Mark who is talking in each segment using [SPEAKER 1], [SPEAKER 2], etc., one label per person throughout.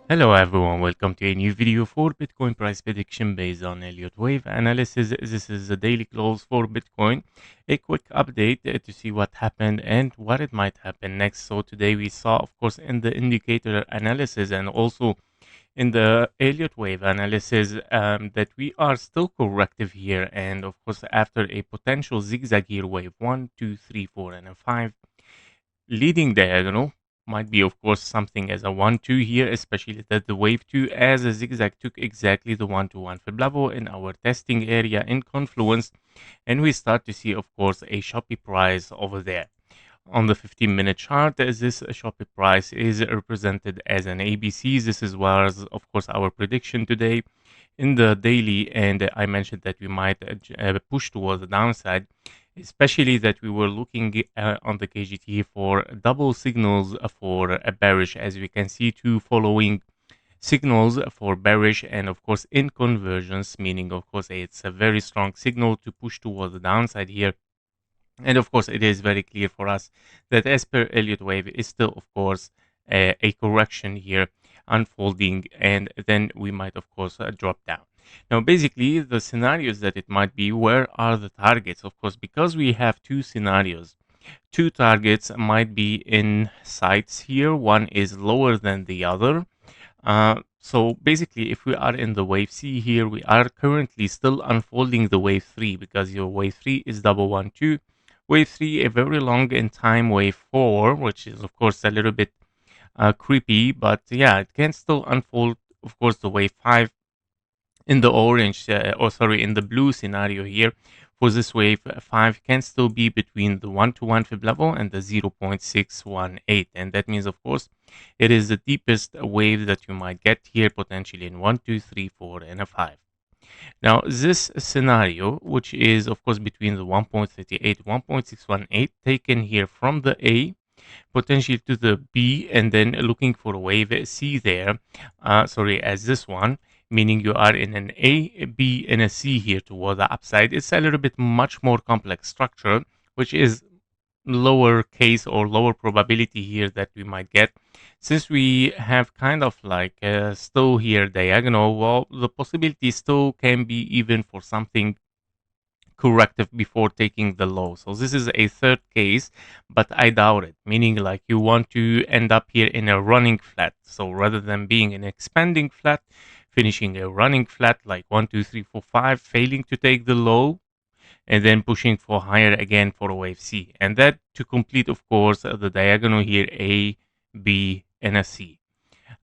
[SPEAKER 1] Hello everyone, welcome to a new video for Bitcoin price prediction based on Elliott Wave analysis. This is the daily close for Bitcoin. A quick update to see what happened and what it might happen next. So today we saw, of course, in the indicator analysis and also in the Elliott Wave analysis that we are still corrective here. And of course, after a potential zigzag here, wave 1, 2, 3, 4, and a 5, leading diagonal might be, of course, something as a 1-2 here, especially that the wave 2 as a zigzag took exactly the 1-to-1 fib level in our testing area in confluence, and we start to see, of course, a choppy price over there. On the 15-minute chart, as this choppy price is represented as an ABC. This is was, of course, our prediction today in the daily, and I mentioned that we might push towards the downside, especially that we were looking on the KGT for double signals for a bearish, as we can see two following signals for bearish, and of course in convergence, meaning of course it's a very strong signal to push towards the downside here. And of course it is very clear for us that as per Elliott Wave is still of course a correction here unfolding, and then we might of course drop down. Now basically the scenarios that it might be, where are the targets? Of course, because we have two scenarios, two targets might be in sights here. One is lower than the other. So basically if we are in the wave C here, we are currently still unfolding the wave 3, because your wave 3 is double 1 2. Wave 3 a very long in time, wave 4, which is of course a little bit creepy, but yeah, it can still unfold. Of course the wave 5 in the orange, in the blue scenario here for this wave 5 can still be between the 1-to-1 fib level and the 0.618, and that means of course it is the deepest wave that you might get here, potentially in 1, 2, 3, 4, and a 5. Now this scenario, which is of course between the 1.38, 1.618, taken here from the A potentially to the B, and then looking for a wave C there, as this one, meaning you are in an A, B, and a C here toward the upside. It's a little bit much more complex structure, which is lower case or lower probability here that we might get. Since we have kind of like still here diagonal, well, the possibility still can be even for something corrective before taking the low. So this is a third case, but I doubt it, meaning like you want to end up here in a running flat. So rather than being an expanding flat, finishing a running flat like 1, 2, 3, 4, 5, failing to take the low, and then pushing for higher again for a wave C. And that to complete, of course, the diagonal here, A, B, and a C.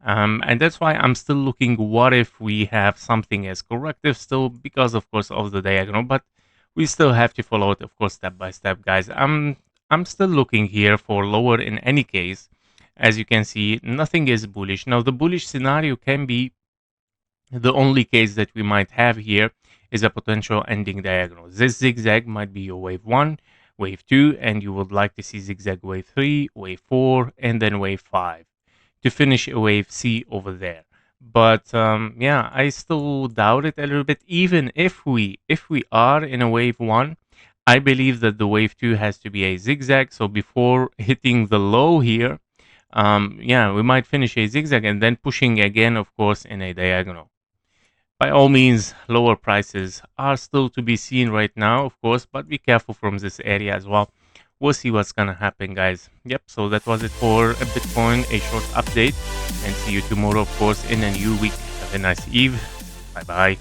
[SPEAKER 1] And that's why I'm still looking, what if we have something as corrective still, because of course of the diagonal, but we still have to follow it, of course, step by step, guys. I'm still looking here for lower in any case. As you can see, nothing is bullish. Now, the bullish scenario can be the only case that we might have here is a potential ending diagonal. This zigzag might be your wave 1, wave 2, and you would like to see zigzag wave 3, wave 4, and then wave 5 to finish a wave C over there. But yeah, I still doubt it a little bit. Even if we are in a wave 1, I believe that the wave 2 has to be a zigzag. So before hitting the low here, yeah, we might finish a zigzag and then pushing again, of course, in a diagonal. By all means, lower prices are still to be seen right now, of course, but be careful from this area as well. We'll see what's gonna happen, guys. Yep, so that was it for Bitcoin, a short update, and see you tomorrow, of course, in a new week. Have a nice eve. Bye bye.